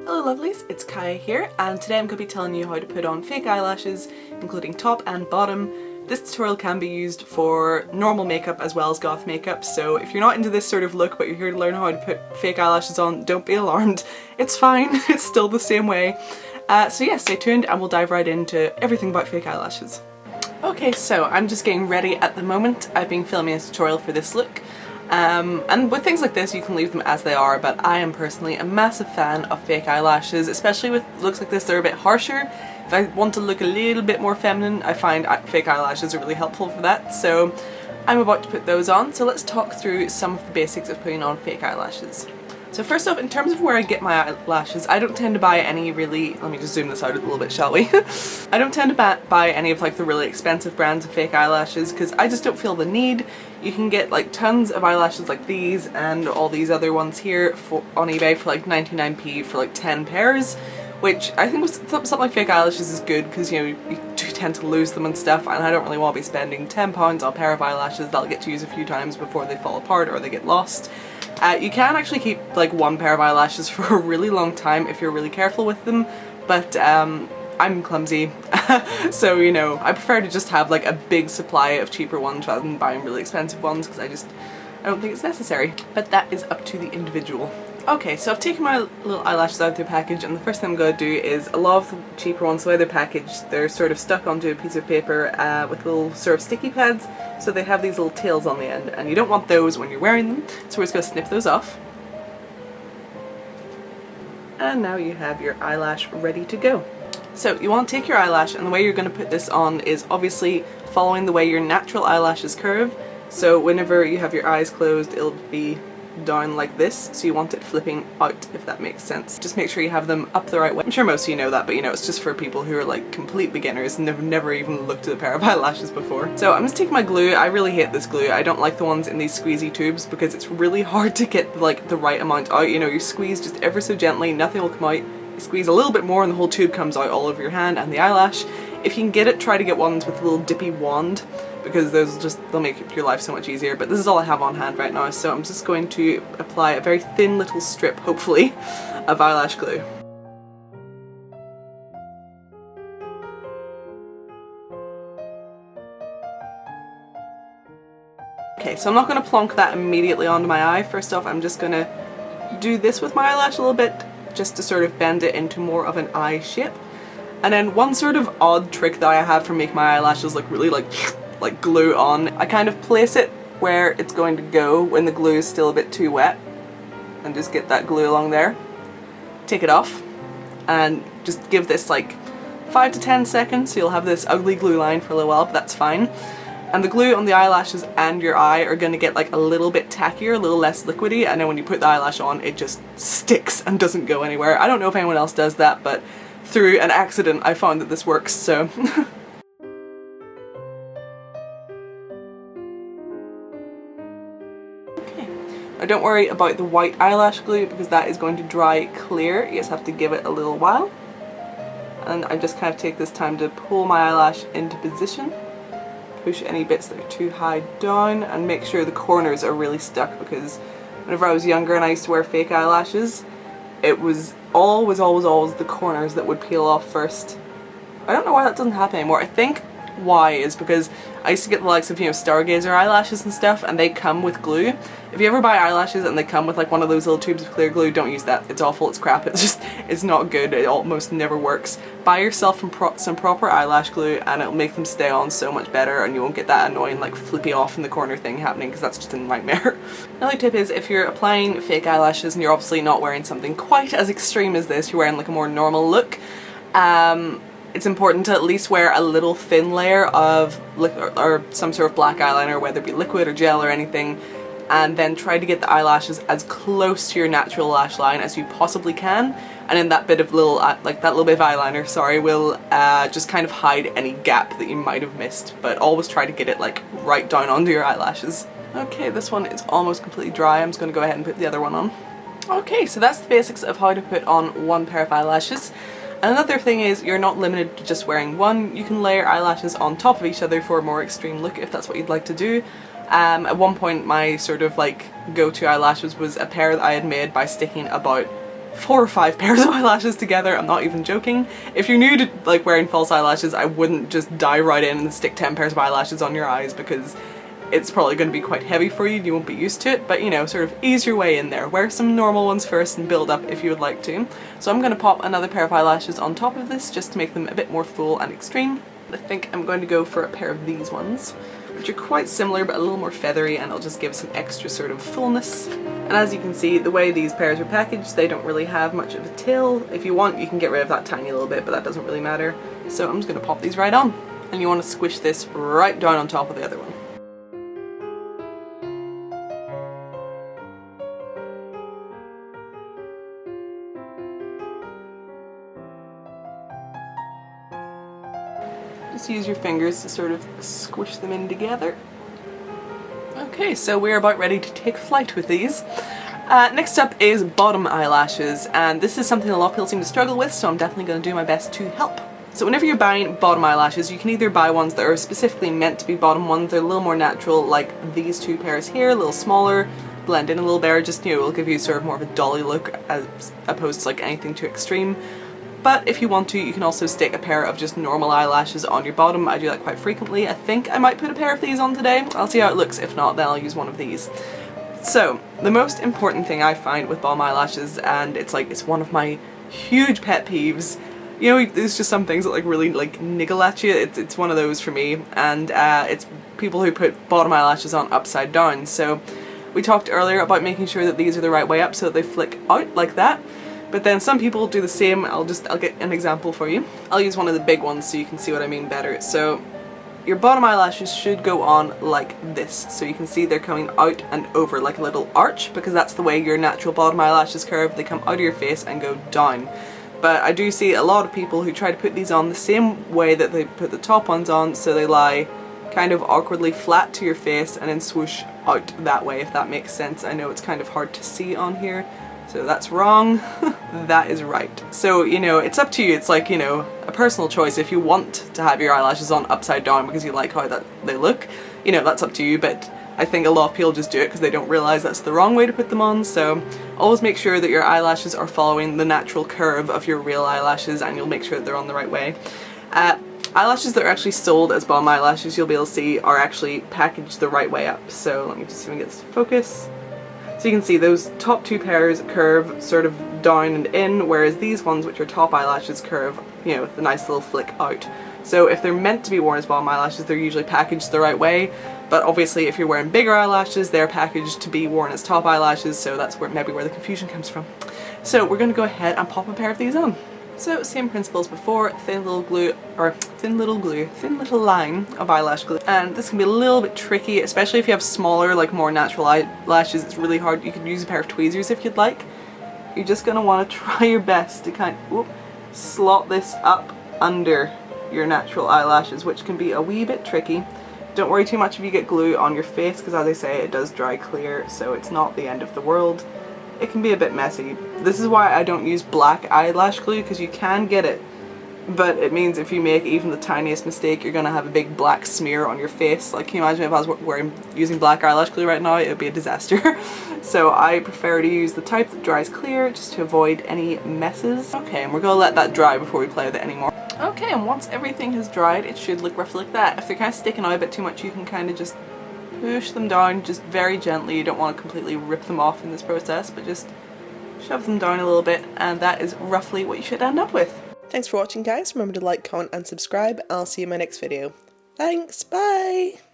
Hello lovelies, it's Kaya here, and today I'm going to be telling you how to put on fake eyelashes, including top and bottom. This tutorial can be used for normal makeup as well as goth makeup, so if you're not into this sort of look but you're here to learn how to put fake eyelashes on, don't be alarmed. It's fine, it's still the same way. So yeah, stay tuned and we'll dive right into everything about fake eyelashes. Okay, so I'm just getting ready at the moment. I've been filming a tutorial for this look. And with things like this you can leave them as they are, but I am personally a massive fan of fake eyelashes, especially with looks like this. They're a bit harsher. If I want to look a little bit more feminine, I find fake eyelashes are really helpful for that, so I'm about to put those on. So let's talk through some of the basics of putting on fake eyelashes. So first off, in terms of where I get my eyelashes, I don't tend to buy any really, let me just zoom this out a little bit, shall we? I don't tend to buy any of like the really expensive brands of fake eyelashes because I just don't feel the need. You can get like tons of eyelashes like these and all these other ones here on eBay for like 99p for like 10 pairs, which I think something like fake eyelashes is good because, you know, you do tend to lose them and stuff, and I don't really want to be spending £10 on a pair of eyelashes that I'll get to use a few times before they fall apart or they get lost. You can actually keep like one pair of eyelashes for a really long time if you're really careful with them, but I'm clumsy, so you know, I prefer to just have like a big supply of cheaper ones rather than buying really expensive ones because I don't think it's necessary. But that is up to the individual. Okay, so I've taken my little eyelashes out of their package, and the first thing I'm going to do is, a lot of the cheaper ones, the way they're packaged, they're sort of stuck onto a piece of paper with little sort of sticky pads, so they have these little tails on the end, and you don't want those when you're wearing them, so we're just going to snip those off. And now you have your eyelash ready to go. So you want to take your eyelash, and the way you're going to put this on is obviously following the way your natural eyelashes curve. So whenever you have your eyes closed, it'll be down like this, so you want it flipping out, if that makes sense. Just make sure you have them up the right way. I'm sure most of you know that, but you know, it's just for people who are like complete beginners and have never even looked at a pair of eyelashes before. So I'm just taking my glue. I really hate this glue. I don't like the ones in these squeezy tubes because it's really hard to get like the right amount out. You know, you squeeze just ever so gently, nothing will come out. You squeeze a little bit more and the whole tube comes out all over your hand and the eyelash. If you can get it, try to get ones with a little dippy wand, because they'll make your life so much easier. But this is all I have on hand right now, so I'm just going to apply a very thin little strip, hopefully, of eyelash glue. Okay, so I'm not going to plonk that immediately onto my eye. First off, I'm just going to do this with my eyelash a little bit, just to sort of bend it into more of an eye shape. And then one sort of odd trick that I have for making my eyelashes look really like glue on, I kind of place it where it's going to go when the glue is still a bit too wet, and just get that glue along there. Take it off and just give this like 5 to 10 seconds, so you'll have this ugly glue line for a little while, but that's fine. And the glue on the eyelashes and your eye are going to get like a little bit tackier, a little less liquidy, and then when you put the eyelash on it just sticks and doesn't go anywhere. I don't know if anyone else does that, but through an accident I found that this works, so. Okay. Now don't worry about the white eyelash glue because that is going to dry clear. You just have to give it a little while. And I just kind of take this time to pull my eyelash into position. Push any bits that are too high down and make sure the corners are really stuck, because whenever I was younger and I used to wear fake eyelashes, it was always the corners that would peel off first. I don't know why that doesn't happen anymore. I think why is because I used to get the likes of, you know, Stargazer eyelashes and stuff, and they come with glue. If you ever buy eyelashes and they come with like one of those little tubes of clear glue, don't use that. It's awful, it's crap, it's not good, it almost never works. Buy yourself some proper eyelash glue and it'll make them stay on so much better, and you won't get that annoying like flippy off in the corner thing happening, because that's just a nightmare. Another tip is, if you're applying fake eyelashes and you're obviously not wearing something quite as extreme as this, you're wearing like a more normal look, it's important to at least wear a little thin layer of or some sort of black eyeliner, whether it be liquid or gel or anything, and then try to get the eyelashes as close to your natural lash line as you possibly can, and then that bit of little, like that little bit of eyeliner, sorry, will just kind of hide any gap that you might have missed, but always try to get it like right down onto your eyelashes. Okay, this one is almost completely dry. I'm just going to go ahead and put the other one on. Okay, so that's the basics of how to put on one pair of eyelashes. Another thing is, you're not limited to just wearing one. You can layer eyelashes on top of each other for a more extreme look if that's what you'd like to do. At one point my sort of like go-to eyelashes was a pair that I had made by sticking about 4 or 5 pairs of eyelashes together. I'm not even joking. If you're new to like wearing false eyelashes, I wouldn't just dive right in and stick 10 pairs of eyelashes on your eyes, because it's probably going to be quite heavy for you and you won't be used to it, but you know, sort of ease your way in there. Wear some normal ones first and build up if you would like to. So I'm going to pop another pair of eyelashes on top of this just to make them a bit more full and extreme. I think I'm going to go for a pair of these ones, which are quite similar but a little more feathery, and it'll just give some extra sort of fullness. And as you can see, the way these pairs are packaged, they don't really have much of a tail. If you want, you can get rid of that tiny little bit, but that doesn't really matter. So I'm just going to pop these right on. And you want to squish this right down on top of the other one. Just use your fingers to sort of squish them in together. Okay, so we're about ready to take flight with these. Next up is bottom eyelashes, and this is something a lot of people seem to struggle with, so I'm definitely going to do my best to help. So whenever you're buying bottom eyelashes, you can either buy ones that are specifically meant to be bottom ones. They're a little more natural, like these 2 pairs here, a little smaller, blend in a little better, just, you know, it'll give you sort of more of a dolly look as opposed to like anything too extreme. But if you want to, you can also stick a pair of just normal eyelashes on your bottom. I do that quite frequently. I think I might put a pair of these on today. I'll see how it looks. If not, then I'll use one of these. So, the most important thing I find with bottom eyelashes, and it's one of my huge pet peeves, you know, there's just some things that like really like niggle at you. It's one of those for me, and it's people who put bottom eyelashes on upside down. So, we talked earlier about making sure that these are the right way up so that they flick out like that. But then some people do the same. I'll get an example for you. I'll use one of the big ones so you can see what I mean better. So your bottom eyelashes should go on like this. So you can see they're coming out and over like a little arch, because that's the way your natural bottom eyelashes curve. They come out of your face and go down. But I do see a lot of people who try to put these on the same way that they put the top ones on, so they lie kind of awkwardly flat to your face and then swoosh out that way, if that makes sense. I know it's kind of hard to see on here. So that's wrong. That is right. So, you know, it's up to you. It's like, you know, a personal choice. If you want to have your eyelashes on upside down because you like how they look, you know, that's up to you. But I think a lot of people just do it because they don't realize that's the wrong way to put them on. So always make sure that your eyelashes are following the natural curve of your real eyelashes, and you'll make sure that they're on the right way. Eyelashes that are actually sold as bottom eyelashes, you'll be able to see, are actually packaged the right way up. So let me just see if I can get this to focus. So you can see those top 2 pairs curve sort of down and in, whereas these ones, which are top eyelashes, curve, you know, with a nice little flick out. So if they're meant to be worn as bottom eyelashes, they're usually packaged the right way, but obviously if you're wearing bigger eyelashes, they're packaged to be worn as top eyelashes, so that's maybe where the confusion comes from. So we're going to go ahead and pop a pair of these on. So same principle as before, thin little line of eyelash glue. And this can be a little bit tricky, especially if you have smaller, like more natural eyelashes. It's really hard. You can use a pair of tweezers if you'd like. You're just going to want to try your best to kind of slot this up under your natural eyelashes, which can be a wee bit tricky. Don't worry too much if you get glue on your face, because as I say, it does dry clear, so it's not the end of the world. It can be a bit messy. This is why I don't use black eyelash glue, because you can get it, but it means if you make even the tiniest mistake, you're gonna have a big black smear on your face. Like, can you imagine if I was using black eyelash glue right now? It would be a disaster. So I prefer to use the type that dries clear, just to avoid any messes. Okay, and we're gonna let that dry before we play with it anymore. Okay, and once everything has dried, it should look roughly like that. If they're kind of sticking out a bit too much, you can kind of just push them down just very gently. You don't want to completely rip them off in this process, but just shove them down a little bit, and that is roughly what you should end up with. Thanks for watching, guys. Remember to like, comment and subscribe, and I'll see you in my next video. Thanks, bye!